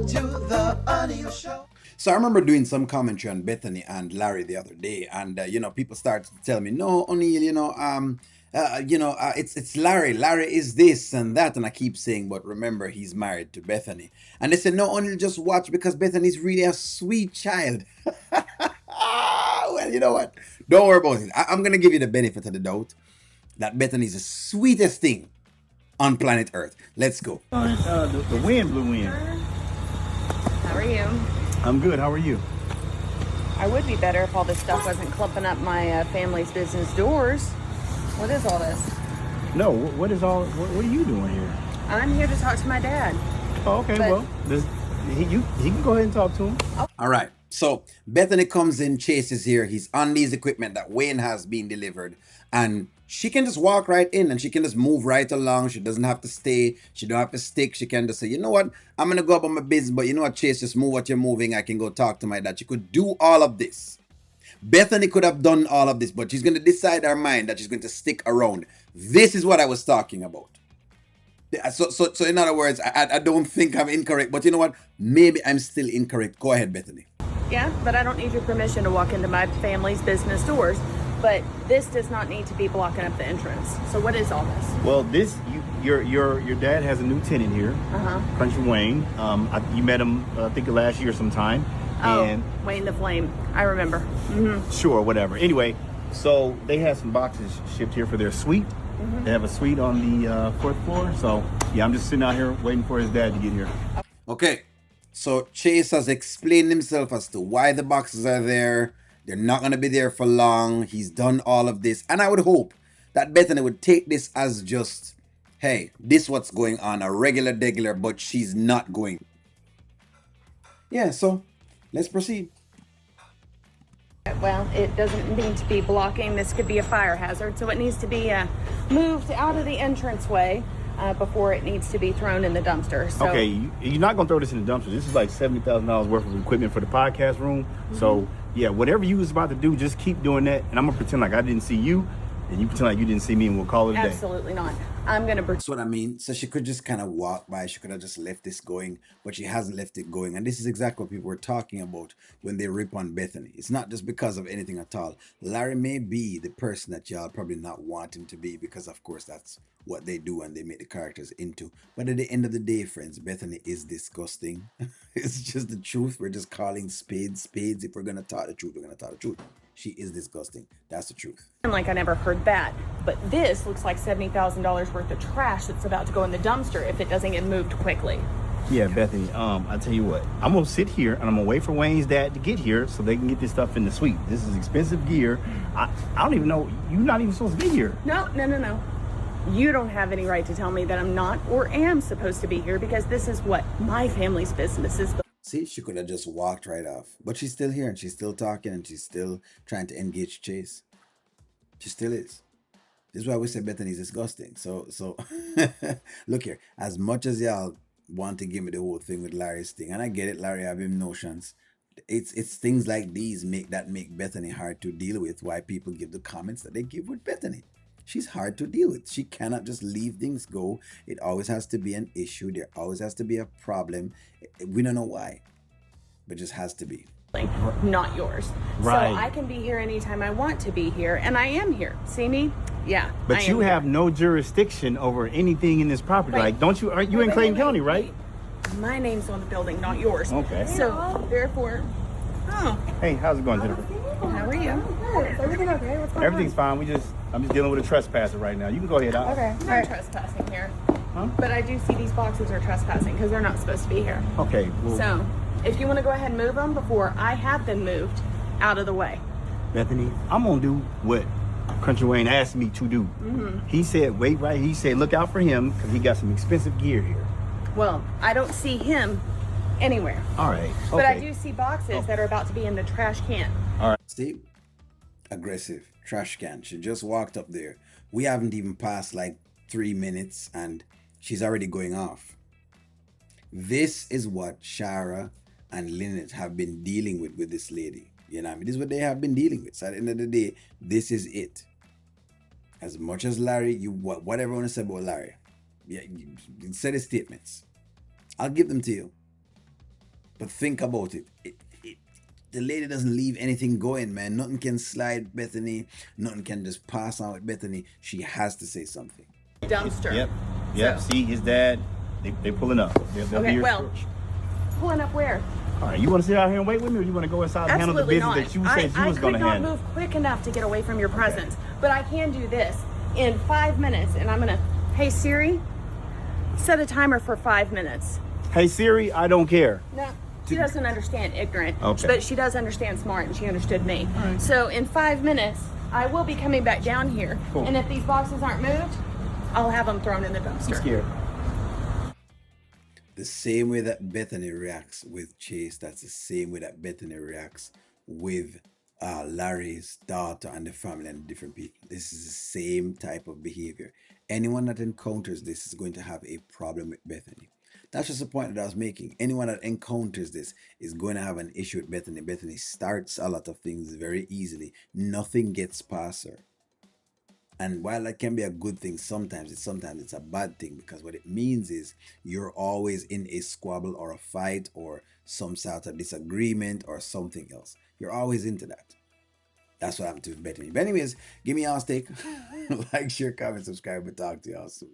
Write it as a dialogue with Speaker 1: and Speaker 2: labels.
Speaker 1: to the Audio Show.
Speaker 2: So I remember doing some commentary on Bethany and Larry the other day, and people started to tell me, "No, O'Neill, it's Larry. Larry is this and that," and I keep saying, "But remember, he's married to Bethany." And they said, "No, O'Neill, just watch because Bethany's really a sweet child." Well, you know what? Don't worry about it. I'm gonna give you the benefit of the doubt that Bethany's the sweetest thing on planet Earth. Let's go.
Speaker 3: The wind blew in.
Speaker 4: How are you?
Speaker 3: I'm good. How are you?
Speaker 4: I would be better if all this stuff wasn't clumping up my family's business doors. What is all this?
Speaker 3: No. What are you doing here?
Speaker 4: I'm here to talk to my dad.
Speaker 3: Oh, okay.
Speaker 4: But-
Speaker 3: Well, he can go ahead and talk to him.
Speaker 2: All right. So Bethany comes in, Chase is here. He's on these equipment that Wayne has been delivered. And she can just walk right in and she can just move right along. She doesn't have to stay. She don't have to stick. She can just say, "You know what? I'm going to go about my business. But you know what, Chase, just move what you're moving. I can go talk to my dad." She could do all of this. Bethany could have done all of this, but she's going to decide her mind that she's going to stick around. This is what I was talking about. So in other words, I don't think I'm incorrect. But you know what? Maybe I'm still incorrect. Go ahead, Bethany.
Speaker 4: Yeah, but I don't need your permission to walk into my family's business doors. But this does not need to be blocking up the entrance. So what is all this?
Speaker 3: Well, your dad has a new tenant here, Kountry Wayne. You met him, I think last year sometime.
Speaker 4: Oh,
Speaker 3: And
Speaker 4: Wayne the Flame. I remember.
Speaker 3: sure, whatever. Anyway, so they had some boxes shipped here for their suite. They have a suite on the fourth floor. So yeah, I'm just sitting out here waiting for his dad to get here.
Speaker 2: Okay. So Chase has explained himself as to why the boxes are there. They're not going to be there for long. He's done all of this. And I would hope that Bethany would take this as just, hey, this what's going on, a regular, but she's not going. Yeah, so let's proceed.
Speaker 4: Well, it doesn't need to be blocking. This could be a fire hazard, so it needs to be moved out of the entranceway before it needs to be thrown in the dumpster. So,
Speaker 3: Okay, you're not gonna throw this in the dumpster. This is like $70,000 worth of equipment for the podcast room. So yeah, whatever you was about to do, just keep doing that, and I'm gonna pretend like I didn't see you, and you pretend like you didn't see me, and we'll call it a day.
Speaker 4: absolutely not. I'm going to
Speaker 2: That's what I mean. So she could just kind of walk by. She could have just left this going, but she hasn't left it going. And this is exactly what people were talking about when they rip on Bethany. It's not just because of anything at all. Larry may be the person that y'all probably not want him to be because, of course, that's what they do and they make the characters into. But at the end of the day, friends, Bethany is disgusting. It's just the truth. We're just calling spades spades. If we're going to talk the truth, we're going to talk the truth. She is disgusting. That's the truth.
Speaker 4: like I never heard that. But this looks like $70,000 worth of trash that's about to go in the dumpster if it doesn't get moved quickly.
Speaker 3: Yeah, Bethany. I tell you what, I'm gonna sit here and I'm gonna wait for Wayne's dad to get here so they can get this stuff in the suite. This is expensive gear. I don't even know. You're not even supposed to be here.
Speaker 4: No. You don't have any right to tell me that I'm not or am supposed to be here because this is what my family's business is.
Speaker 2: See, she could have just walked right off. But she's still here and she's still talking and she's still trying to engage Chase. She still is. This is why we say Bethany is disgusting. So look here. As much as y'all want to give me the whole thing with Larry's thing, and I get it, Larry have him notions. It's things like these make Bethany hard to deal with. Why people give the comments that they give with Bethany. She's hard to deal with. She cannot just leave things go. It always has to be an issue. There always has to be a problem. We don't know why, but it just has to be.
Speaker 4: Not yours.
Speaker 3: Right.
Speaker 4: So I can be here anytime I want to be here, and I am here. See me? Yeah. I
Speaker 3: But
Speaker 4: am
Speaker 3: you
Speaker 4: here.
Speaker 3: have no jurisdiction over anything in this property.
Speaker 4: Wait.
Speaker 3: Like, don't you? Are you in
Speaker 4: Wait,
Speaker 3: Clayton
Speaker 4: wait,
Speaker 3: County,
Speaker 4: wait,
Speaker 3: right?
Speaker 4: wait. My name's on the building, not yours.
Speaker 3: Okay.
Speaker 4: So therefore,
Speaker 3: Hey, how's it going, Jennifer?
Speaker 4: how are you?
Speaker 5: Is everything okay? What's going
Speaker 3: Everything's fine. I'm just dealing with a trespasser right now. You can go ahead.
Speaker 5: on? Okay.
Speaker 4: No trespassing here. But I do see these boxes are trespassing because they're not supposed to be here.
Speaker 3: Okay. Well,
Speaker 4: So if you want to go ahead and move them before I have them moved out of the way.
Speaker 3: Bethany, I'm gonna do what Kountry Wayne asked me to do. He said, wait right. He said, look out for him because he got some expensive gear here.
Speaker 4: Well, I don't see him anywhere.
Speaker 3: All right. Okay.
Speaker 4: But I do see boxes that are about to be in the trash can.
Speaker 2: See? Aggressive. Trash can. She just walked up there. We haven't even passed like 3 minutes and she's already going off. This is what Shara and Lynette have been dealing with this lady. You know what I mean? This is what they have been dealing with. So at the end of the day, this is it. As much as Larry, whatever you want to say about Larry, yeah, you said his statements. I'll give them to you. But think about it. The lady doesn't leave anything going, man. Nothing can slide Bethany. Nothing can just pass on with Bethany. She has to say something.
Speaker 4: Dumpster.
Speaker 3: Yep.
Speaker 4: So-
Speaker 3: See, his dad, they pulling up. They'll be
Speaker 4: Okay,
Speaker 3: here
Speaker 4: well,
Speaker 3: short.
Speaker 4: pulling up where?
Speaker 3: All right, you want to sit out here and wait with me, or you want to go inside and handle the
Speaker 4: Absolutely
Speaker 3: business
Speaker 4: not.
Speaker 3: that you said you was going to
Speaker 4: I could not
Speaker 3: handle?
Speaker 4: move quick enough to get away from your presence, but I can do this in 5 minutes, and I'm gonna. Hey Siri, set a timer for 5 minutes.
Speaker 3: Hey Siri, I don't care.
Speaker 4: No, she doesn't understand ignorant,
Speaker 3: Okay.
Speaker 4: but she does understand smart, and she understood me. So in 5 minutes, I will be coming back down here,
Speaker 3: Cool.
Speaker 4: and if these boxes aren't moved, I'll have them thrown in the dumpster.
Speaker 3: I'm scared.
Speaker 2: The same way that Bethany reacts with Chase, that's the same way that Bethany reacts with Larry's daughter and the family and different people. This is the same type of behavior. Anyone that encounters this is going to have a problem with Bethany. That's just the point that I was making. Anyone that encounters this is going to have an issue with Bethany. Bethany starts a lot of things very easily. Nothing gets past her. And while that can be a good thing, sometimes it's a bad thing, because what it means is you're always in a squabble or a fight or some sort of disagreement or something else. You're always into that. That's what happened to Bethany. But anyways, give me y'all's take. Like, share, comment, subscribe, and talk to y'all soon.